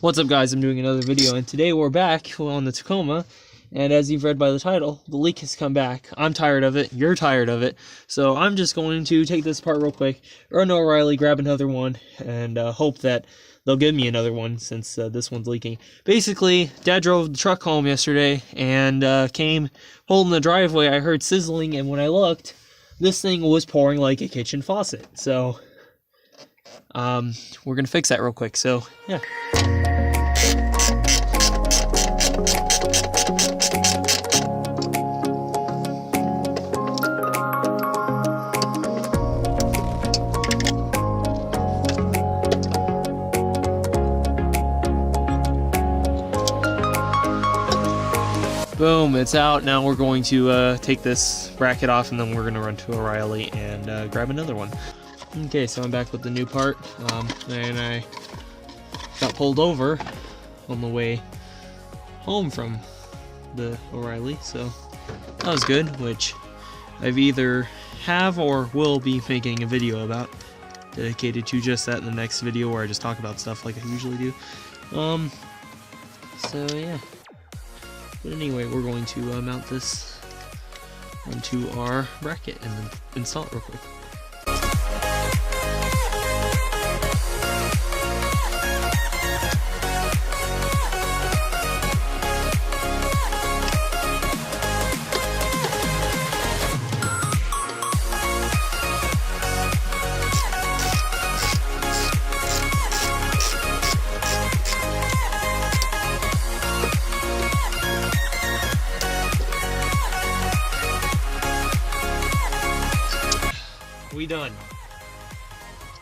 What's up, guys? I'm doing another video, and today we're back on the Tacoma, and as you've read by the title, the leak has come back. I'm tired of it, you're tired of it, so I'm just going to take this apart real quick, run to O'Reilly, grab another one, and hope that they'll give me another one since this one's leaking. Basically, Dad drove the truck home yesterday and came holding the driveway. I heard sizzling, and when I looked, this thing was pouring like a kitchen faucet. So we're gonna fix that real quick. So yeah. Boom, it's out. Now we're going to take this bracket off, and then we're going to run to O'Reilly and grab another one. Okay, so I'm back with the new part, and I got pulled over on the way home from the O'Reilly, so that was good, which I've either have or will be making a video about, dedicated to just that in the next video where I just talk about stuff like I usually do. So yeah. But anyway, we're going to mount this onto our bracket and then install it real quick. We done.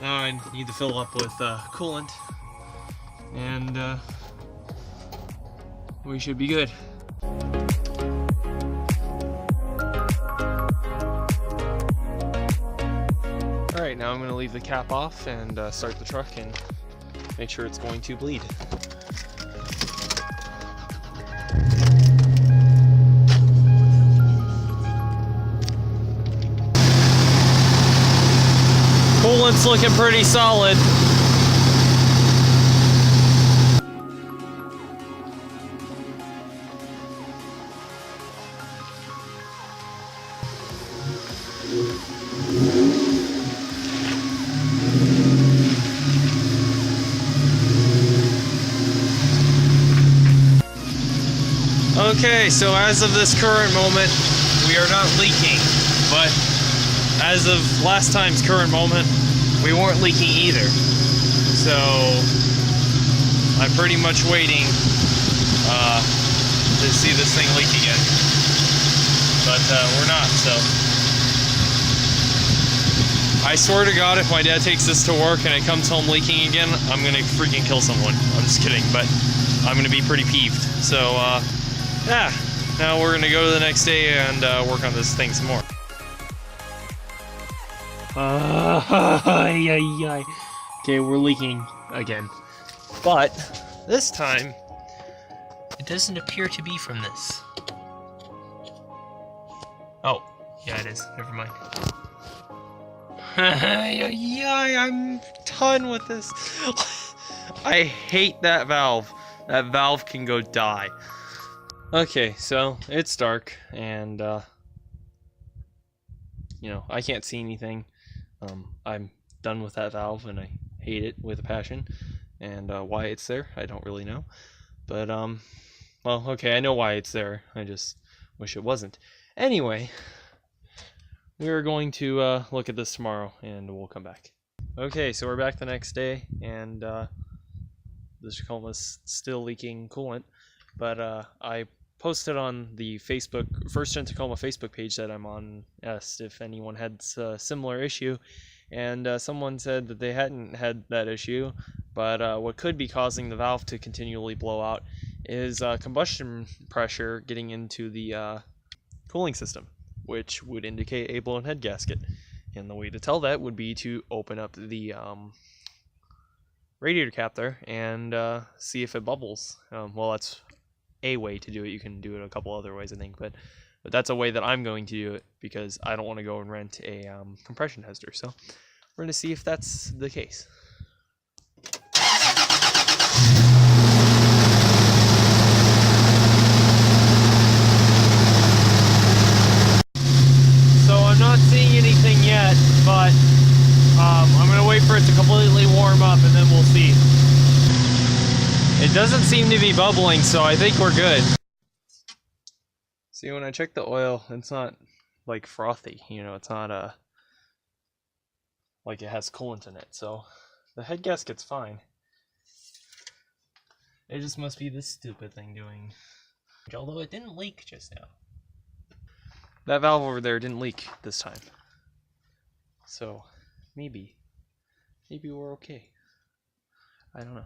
Now I need to fill up with coolant, and we should be good. Alright, now I'm going to leave the cap off and start the truck and make sure it's going to bleed. Coolant's looking pretty solid. Okay, so as of this current moment, we are not leaking, but as of last time's current moment, we weren't leaking either. So I'm pretty much waiting to see this thing leak again. But we're not, so. I swear to God, if my dad takes this to work and it comes home leaking again, I'm gonna freaking kill someone. I'm just kidding, but I'm gonna be pretty peeved. So yeah, now we're gonna go to the next day and work on this thing some more. Okay, we're leaking again. But this time, it doesn't appear to be from this. Oh, yeah, it is. Never mind. I'm done with this. I hate that valve. That valve can go die. Okay, so it's dark, and you know, I can't see anything. I'm done with that valve, and I hate it with a passion. And why it's there, I don't really know. But well, okay, I know why it's there. I just wish it wasn't. Anyway, we're going to look at this tomorrow, and we'll come back. Okay, so we're back the next day, and the Tacoma's still leaking coolant. But I posted on the Facebook First Gen Tacoma Facebook page that I'm on, asked if anyone had a similar issue, and someone said that they hadn't had that issue, but what could be causing the valve to continually blow out is combustion pressure getting into the cooling system, which would indicate a blown head gasket. And the way to tell that would be to open up the radiator cap there and see if it bubbles. Well, that's a way to do it. You can do it a couple other ways, I think, but that's a way that I'm going to do it because I don't want to go and rent a compression tester. So we're going to see if that's the case. It doesn't seem to be bubbling, so I think we're good. See, when I check the oil, it's not like frothy, you know, it's not like it has coolant in it, so the head gasket's fine. It just must be this stupid thing doing. Although it didn't leak just now. That valve over there didn't leak this time. So maybe we're okay. I don't know.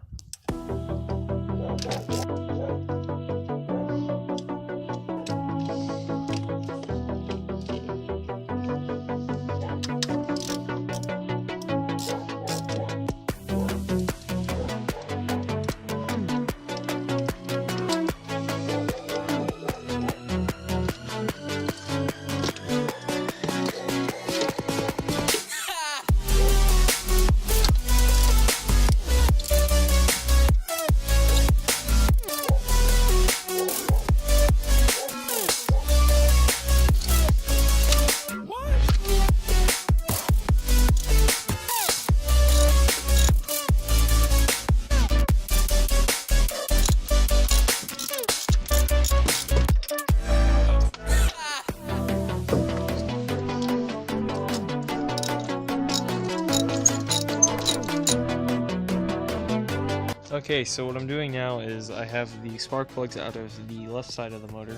Okay, so what I'm doing now is I have the spark plugs out of the left side of the motor.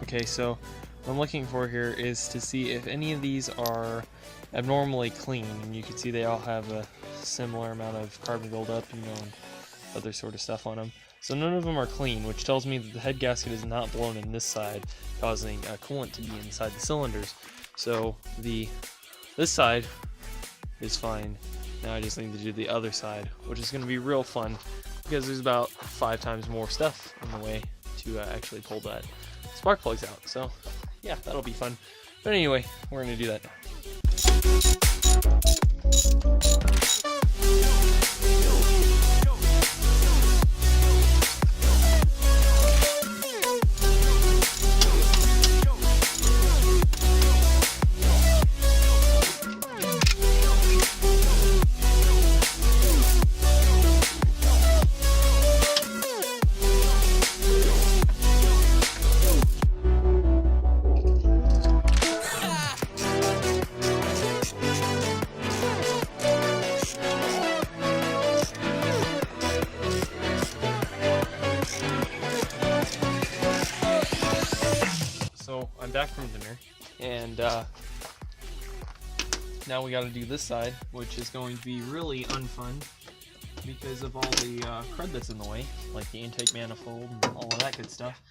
Okay, so what I'm looking for here is to see if any of these are abnormally clean, and you can see they all have a similar amount of carbon buildup, you know, and other sort of stuff on them. So none of them are clean, which tells me that the head gasket is not blown in this side, causing coolant to be inside the cylinders. So this side is fine. Now I just need to do the other side, which is going to be real fun because there's about 5 times more stuff on the way to actually pull that spark plugs out. So yeah, that'll be fun. But anyway, we're going to do that now. So I'm back from dinner, and now we got to do this side, which is going to be really unfun because of all the crud that's in the way, like the intake manifold and all of that good stuff.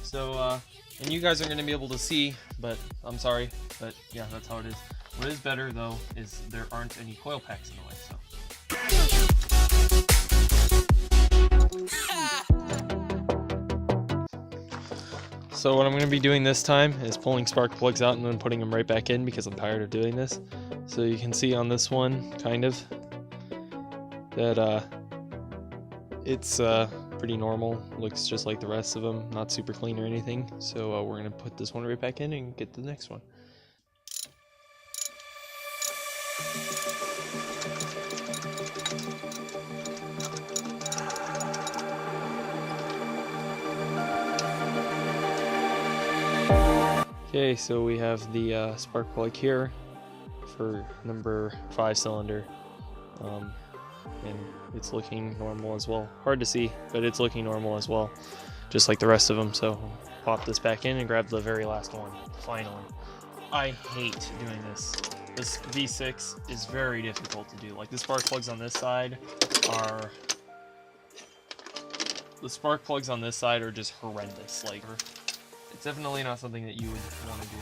So, and you guys aren't going to be able to see, but I'm sorry, but yeah, that's how it is. What is better though is there aren't any coil packs in the way, so. So what I'm going to be doing this time is pulling spark plugs out and then putting them right back in because I'm tired of doing this. So you can see on this one, kind of, that it's pretty normal. Looks just like the rest of them, not super clean or anything. So we're going to put this one right back in and get the next one. Okay, so we have the spark plug here for number 5 cylinder, and it's looking normal as well. Hard to see, but it's looking normal as well, just like the rest of them. So pop this back in and grab the very last one, finally. I hate doing this. This V6 is very difficult to do. Like the spark plugs on this side are just horrendous. Like, it's definitely not something that you would want to do.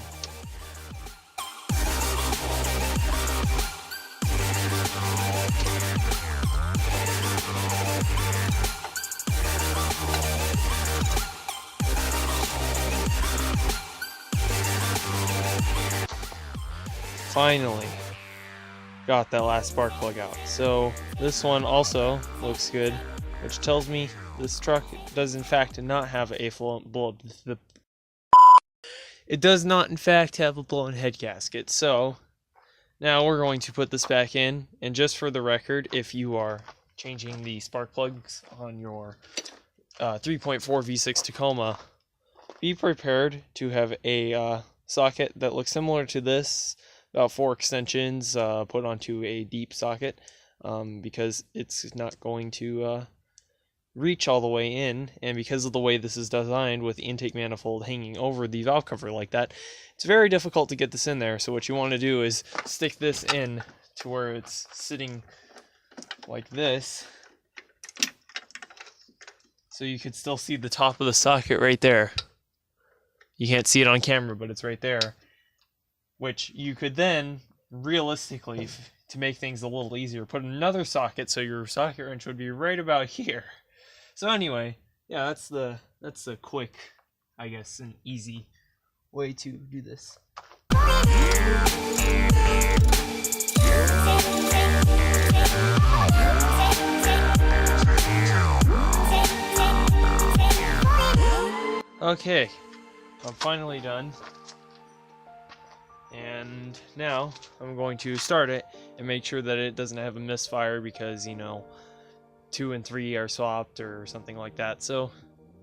Finally got that last spark plug out. So this one also looks good, which tells me this truck does in fact not have a It does not, in fact, have a blown head gasket. So now we're going to put this back in, and just for the record, if you are changing the spark plugs on your 3.4 V6 Tacoma, be prepared to have a socket that looks similar to this, about 4 extensions put onto a deep socket, because it's not going to reach all the way in, and because of the way this is designed with the intake manifold hanging over the valve cover like that, it's very difficult to get this in there. So what you want to do is stick this in to where it's sitting like this, so you could still see the top of the socket right there. You can't see it on camera, but it's right there, which you could then realistically, to make things a little easier, put another socket so your socket wrench would be right about here. So anyway, yeah, that's the quick, I guess, and easy way to do this. Okay, I'm finally done, and now I'm going to start it and make sure that it doesn't have a misfire, because, you know, 2 and 3 are swapped or something like that. So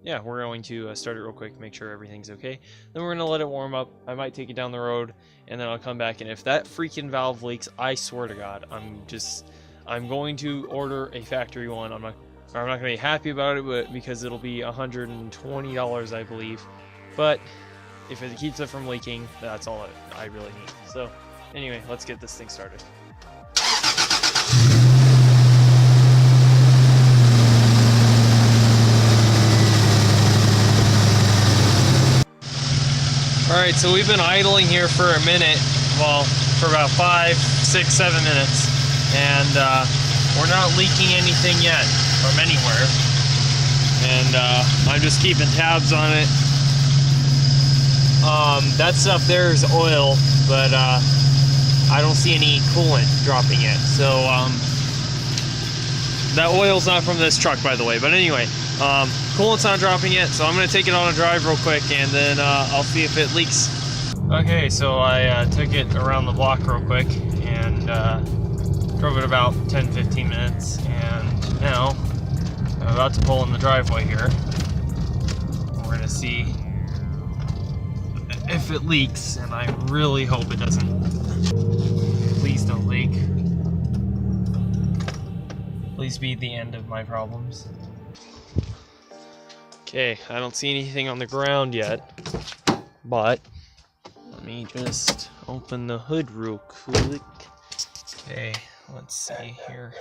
yeah, we're going to start it real quick, make sure everything's okay. Then we're going to let it warm up. I might take it down the road, and then I'll come back, and if that freaking valve leaks, I swear to God, I'm going to order a factory one. I'm not going to be happy about it, but because it'll be $120, I believe. But if it keeps it from leaking, that's all I really need. So anyway, let's get this thing started. Alright, so we've been idling here for a minute, well, for about 5, 6, 7 minutes, and we're not leaking anything yet from anywhere, and I'm just keeping tabs on it. That stuff there is oil, but I don't see any coolant dropping yet, so that oil's not from this truck, by the way. But anyway, coolant's not dropping yet, so I'm going to take it on a drive real quick, and then I'll see if it leaks. Okay, so I took it around the block real quick, and drove it about 10-15 minutes, and now I'm about to pull in the driveway here. We're going to see if it leaks, and I really hope it doesn't. Please don't leak. Please be the end of my problems. Okay, I don't see anything on the ground yet, but let me just open the hood real quick. Okay, let's see here.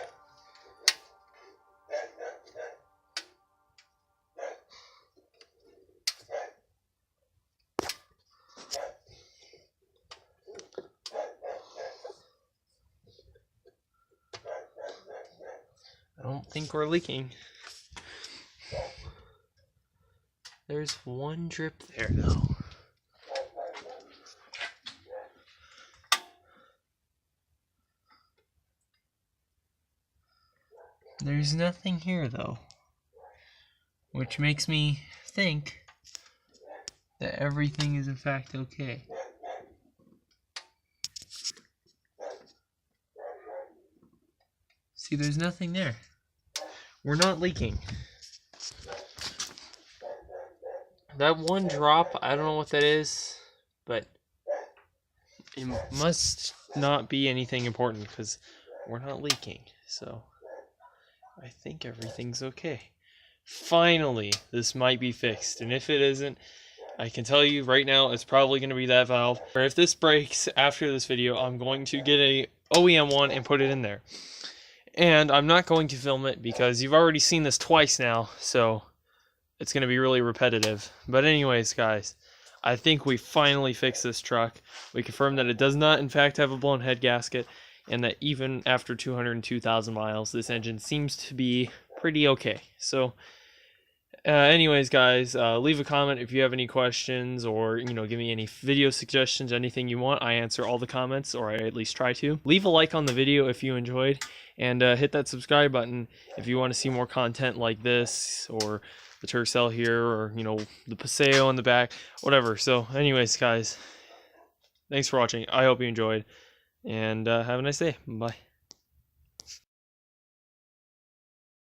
I don't think we're leaking. There's one drip there, though. There's nothing here, though, which makes me think that everything is in fact okay. See, there's nothing there. We're not leaking. That one drop, I don't know what that is, but it must not be anything important because we're not leaking. So I think everything's okay. Finally, this might be fixed. And if it isn't, I can tell you right now, it's probably going to be that valve. Or if this breaks after this video, I'm going to get a OEM one and put it in there. And I'm not going to film it because you've already seen this twice now, so it's going to be really repetitive. But anyways, guys, I think we finally fixed this truck. We confirmed that it does not, in fact, have a blown head gasket, and that even after 202,000 miles, this engine seems to be pretty okay. So, anyways, guys, leave a comment if you have any questions, or, you know, give me any video suggestions, anything you want. I answer all the comments, or I at least try to. Leave a like on the video if you enjoyed, and hit that subscribe button if you want to see more content like this, or the Tercel here, or, you know, the Paseo in the back, whatever. So, anyways, guys, thanks for watching. I hope you enjoyed, and have a nice day. Bye.